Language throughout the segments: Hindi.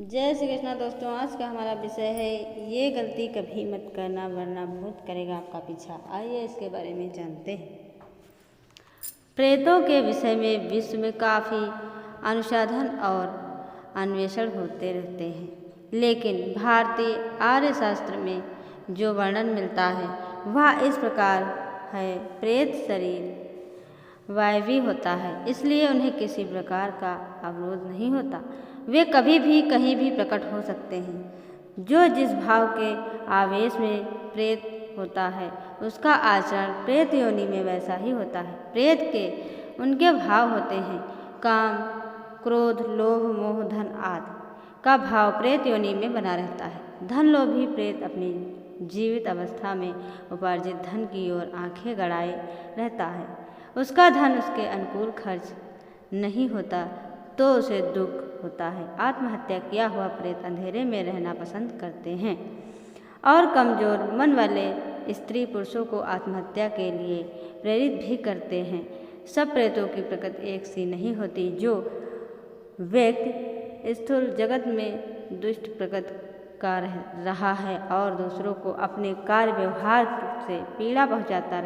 जय श्री कृष्णा दोस्तों। आज का हमारा विषय है ये गलती कभी मत करना वरना भूत करेगा आपका पीछा। आइए इसके बारे में जानते हैं। प्रेतों के विषय में विश्व में काफ़ी अनुसंधान और अन्वेषण होते रहते हैं, लेकिन भारतीय आर्य शास्त्र में जो वर्णन मिलता है वह इस प्रकार है। प्रेत शरीर वायवी होता है, इसलिए उन्हें किसी प्रकार का अवरोध नहीं होता। वे कभी भी कहीं भी प्रकट हो सकते हैं। जो जिस भाव के आवेश में प्रेत होता है उसका आचरण प्रेत योनि में वैसा ही होता है। प्रेत के उनके भाव होते हैं काम, क्रोध, लोभ, मोह, धन आदि का भाव प्रेत योनि में बना रहता है। धन लोभी प्रेत अपनी जीवित अवस्था में उपार्जित धन की ओर आंखें गड़ाए रहता है। उसका धन उसके अनुकूल खर्च नहीं होता तो उसे दुख होता है। आत्महत्या किया हुआ प्रेत अंधेरे में रहना पसंद करते हैं और कमज़ोर मन वाले स्त्री पुरुषों को आत्महत्या के लिए प्रेरित भी करते हैं। सब प्रेतों की प्रकृति एक सी नहीं होती। जो व्यक्ति स्थूल जगत में दुष्ट प्रकृति का रहा है और दूसरों को अपने कार्य व्यवहार से पीड़ा पहुंचाता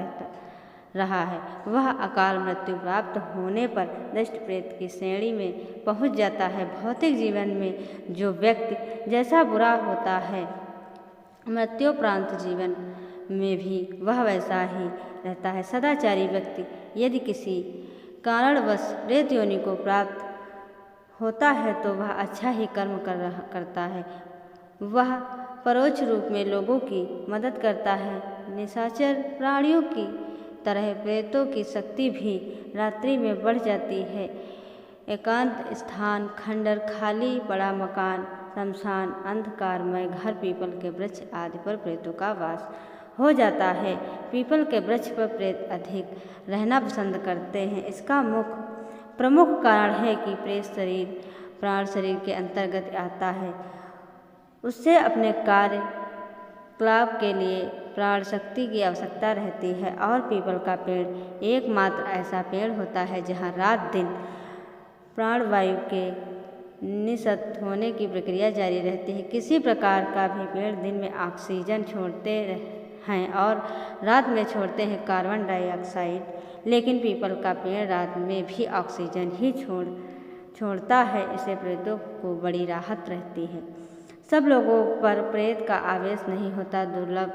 रहा है, वह अकाल मृत्यु प्राप्त होने पर दुष्ट प्रेत की श्रेणी में पहुंच जाता है। भौतिक जीवन में जो व्यक्ति जैसा बुरा होता है, मृत्युपरांत जीवन में भी वह वैसा ही रहता है। सदाचारी व्यक्ति यदि किसी कारणवश प्रेत योनि को प्राप्त होता है तो वह अच्छा ही कर्म करता है। वह परोक्ष रूप में लोगों की मदद करता है। निशाचर प्राणियों की तरह प्रेतों की शक्ति भी रात्रि में बढ़ जाती है। एकांत स्थान, खंडर, खाली पड़ा मकान, शमशान, अंधकारमय घर, पीपल के वृक्ष आदि पर प्रेतों का वास हो जाता है। पीपल के वृक्ष पर प्रेत अधिक रहना पसंद करते हैं। इसका प्रमुख कारण है कि प्रेत शरीर प्राण शरीर के अंतर्गत आता है। उससे अपने कार्य क्लाब के लिए प्राण शक्ति की आवश्यकता रहती है और पीपल का पेड़ एकमात्र ऐसा पेड़ होता है जहाँ रात दिन प्राणवायु के निःसृत होने की प्रक्रिया जारी रहती है। किसी प्रकार का भी पेड़ दिन में ऑक्सीजन छोड़ते हैं और रात में छोड़ते हैं कार्बन डाइऑक्साइड, लेकिन पीपल का पेड़ रात में भी ऑक्सीजन ही छोड़ता है। इससे प्रेतों को बड़ी राहत रहती है। सब लोगों पर प्रेत का आवेश नहीं होता। दुर्लभ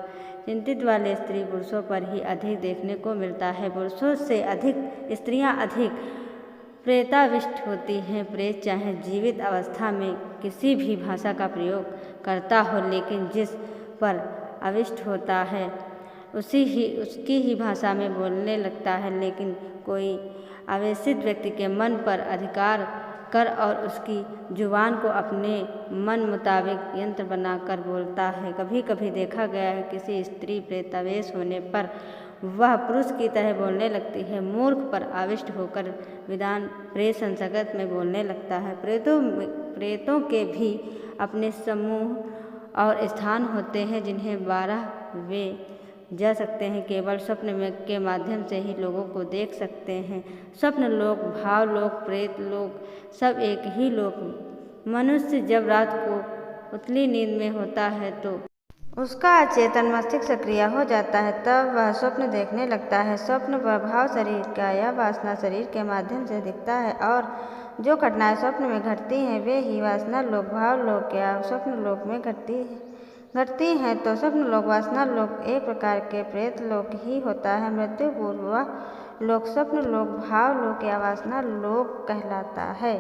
चिंतित वाले स्त्री पुरुषों पर ही अधिक देखने को मिलता है। पुरुषों से अधिक स्त्रियां अधिक प्रेताविष्ट होती हैं। प्रेत चाहे जीवित अवस्था में किसी भी भाषा का प्रयोग करता हो, लेकिन जिस पर अविष्ट होता है उसकी ही भाषा में बोलने लगता है। लेकिन कोई आवेशित व्यक्ति के मन पर अधिकार कर और उसकी जुबान को अपने मन मुताबिक यंत्र बनाकर बोलता है। कभी कभी देखा गया है किसी स्त्री प्रेतावेश होने पर वह पुरुष की तरह बोलने लगती है। मूर्ख पर आविष्ट होकर विद्वान प्रेत संसर्गत में बोलने लगता है। प्रेतों के भी अपने समूह और स्थान होते हैं जिन्हें 12 वे जा सकते हैं। केवल स्वप्न में के माध्यम से ही लोगों को देख सकते हैं। स्वप्न लोक, भाव लोक, प्रेत लोक सब एक ही लोक। मनुष्य जब रात को उतली नींद में होता है तो उसका अचेतन मस्तिष्क सक्रिय हो जाता है, तब वह स्वप्न देखने लगता है। स्वप्न प्रभाव शरीर का या वासना शरीर के माध्यम से दिखता है और जो घटनाएं स्वप्न में घटती हैं वे ही वासना लोक, भाव लोक या स्वप्न लोक में घटती हैं। तो स्वप्न लोक, वासना लोक एक प्रकार के प्रेत लोक ही होता है। मृत्यु पूर्व वह लोक स्वप्न लोक, भाव लोक या वासना लोक कहलाता है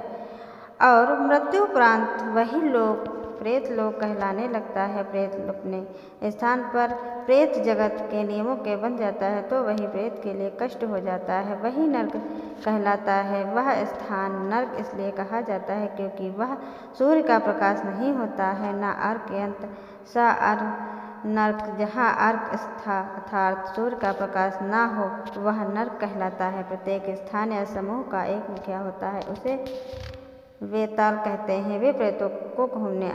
और मृत्युपरांत वही लोक प्रेत लोक कहलाने लगता है। प्रेत अपने स्थान पर प्रेत जगत के नियमों के बन जाता है तो वही प्रेत के लिए कष्ट हो जाता है, वही नर्क कहलाता है। वह स्थान नर्क इसलिए कहा जाता है क्योंकि वह सूर्य का प्रकाश नहीं होता है, न अर्क यंत्र सा नर्क। जहाँ अर्क स्था अर्थात सूर्य का प्रकाश न हो वह नर्क कहलाता है। प्रत्येक स्थान या समूह का एक मुखिया होता है, उसे वेताल कहते हैं। वे प्रेतों को घूमने,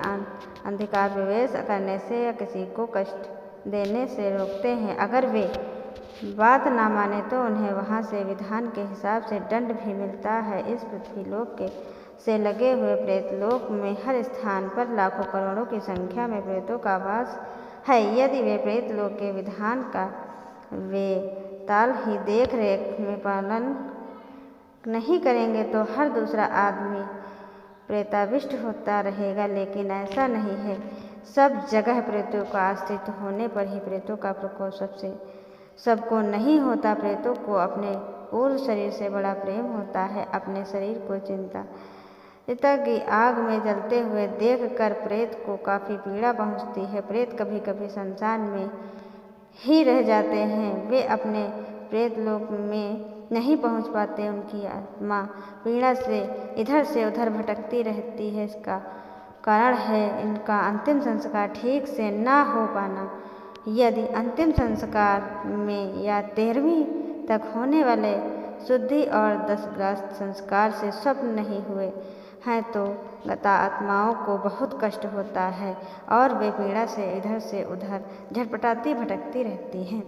अंधकार प्रवेश करने से या किसी को कष्ट देने से रोकते हैं। अगर वे बात ना माने तो उन्हें वहाँ से विधान के हिसाब से दंड भी मिलता है। इस पृथ्वी लोक के से लगे हुए प्रेतलोक में हर स्थान पर लाखों करोड़ों की संख्या में प्रेतों का वास है। यदि वे प्रेतलोक के विधान का वे ताल ही देख रेख में पालन नहीं करेंगे तो हर दूसरा आदमी प्रेताविष्ट होता रहेगा, लेकिन ऐसा नहीं है। सब जगह प्रेतों का अस्तित्व होने पर ही प्रेतों का प्रकोप सबको नहीं होता। प्रेतों को अपने पूर्व शरीर से बड़ा प्रेम होता है। अपने शरीर को चिता की आग में जलते हुए देखकर प्रेत को काफ़ी पीड़ा पहुंचती है। प्रेत कभी कभी शमशान में ही रह जाते हैं, वे अपने प्रेतलोक में नहीं पहुंच पाते। उनकी आत्मा पीड़ा से इधर से उधर भटकती रहती है। इसका कारण है इनका अंतिम संस्कार ठीक से ना हो पाना। यदि अंतिम संस्कार में या 13वीं तक होने वाले शुद्धि और दशग्रास संस्कार से स्वप्न नहीं हुए हैं तो गता आत्माओं को बहुत कष्ट होता है और वे पीड़ा से इधर से उधर झटपटाती भटकती रहती हैं।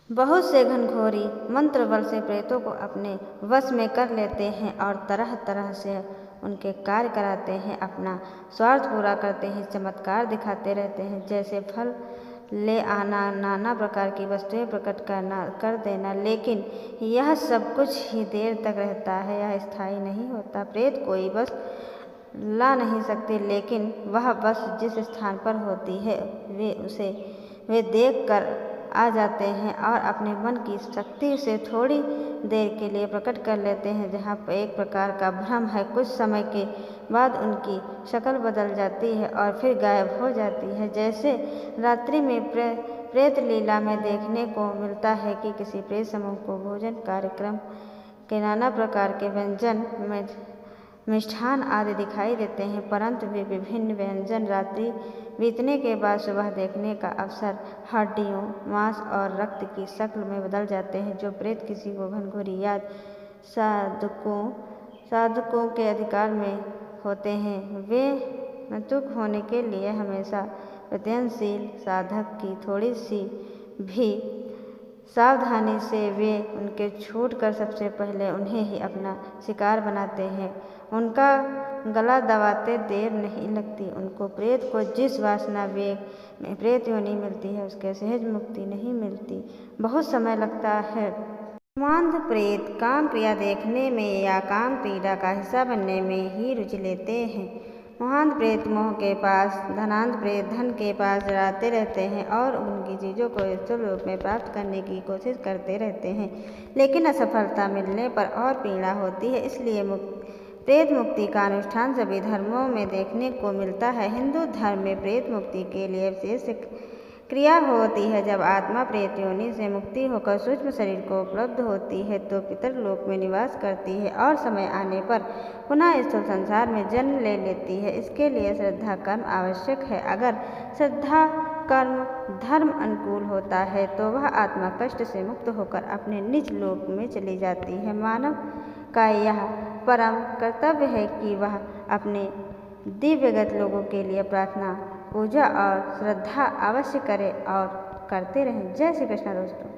बहुत से घनघोरी मंत्र बल से प्रेतों को अपने वश में कर लेते हैं और तरह तरह से उनके कार्य कराते हैं। अपना स्वार्थ पूरा करते हैं, चमत्कार दिखाते रहते हैं, जैसे फल ले आना, नाना प्रकार की वस्तुएं प्रकट कर देना। लेकिन यह सब कुछ ही देर तक रहता है, यह स्थायी नहीं होता। प्रेत कोई बस ला नहीं सकते, लेकिन वह बस जिस स्थान पर होती है वे देख कर आ जाते हैं और अपने मन की शक्ति से थोड़ी देर के लिए प्रकट कर लेते हैं। जहाँ एक प्रकार का भ्रम है, कुछ समय के बाद उनकी शक्ल बदल जाती है और फिर गायब हो जाती है। जैसे रात्रि में प्रेत लीला में देखने को मिलता है कि किसी प्रेत समूह को भोजन कार्यक्रम के नाना प्रकार के व्यंजन मिष्ठान आदि दिखाई देते हैं, परंतु वे विभिन्न व्यंजन रात्रि बीतने के बाद सुबह देखने का अवसर हड्डियों, मांस और रक्त की शक्ल में बदल जाते हैं। जो प्रेत किसी को घनघोरी याद साधकों के अधिकार में होते हैं, वे मृतक होने के लिए हमेशा प्रयत्नशील साधक की थोड़ी सी भी सावधानी से वे उनके छूट कर सबसे पहले उन्हें ही अपना शिकार बनाते हैं। उनका गला दबाते देर नहीं लगती। उनको प्रेत को जिस वासना वेग में प्रेत योनि मिलती है, उसके सहज मुक्ति नहीं मिलती, बहुत समय लगता है। कामांध प्रेत काम क्रिया देखने में या काम क्रीड़ा का हिस्सा बनने में ही रुचि लेते हैं। मोहांध प्रेत मोह के पास, धनांध प्रेत धन के पास डराते रहते हैं और उनकी चीज़ों को स्थूल रूप में प्राप्त करने की कोशिश करते रहते हैं, लेकिन असफलता मिलने पर और पीड़ा होती है। इसलिए प्रेत मुक्ति का अनुष्ठान सभी धर्मों में देखने को मिलता है। हिंदू धर्म में प्रेत मुक्ति के लिए विशेष क्रिया होती है। जब आत्मा प्रेत योनि से मुक्ति होकर सूक्ष्म शरीर को उपलब्ध होती है तो पितरलोक में निवास करती है और समय आने पर पुनः स्थूल संसार में जन्म ले लेती है। इसके लिए श्रद्धा कर्म आवश्यक है। अगर श्रद्धा कर्म धर्म अनुकूल होता है तो वह आत्मा कष्ट से मुक्त होकर अपने निज लोक में चली जाती है। मानव का यह परम कर्तव्य है कि वह अपने दिव्यगत लोगों के लिए प्रार्थना, पूजा और श्रद्धा अवश्य करे और करते रहें। जय श्री कृष्ण दोस्तों।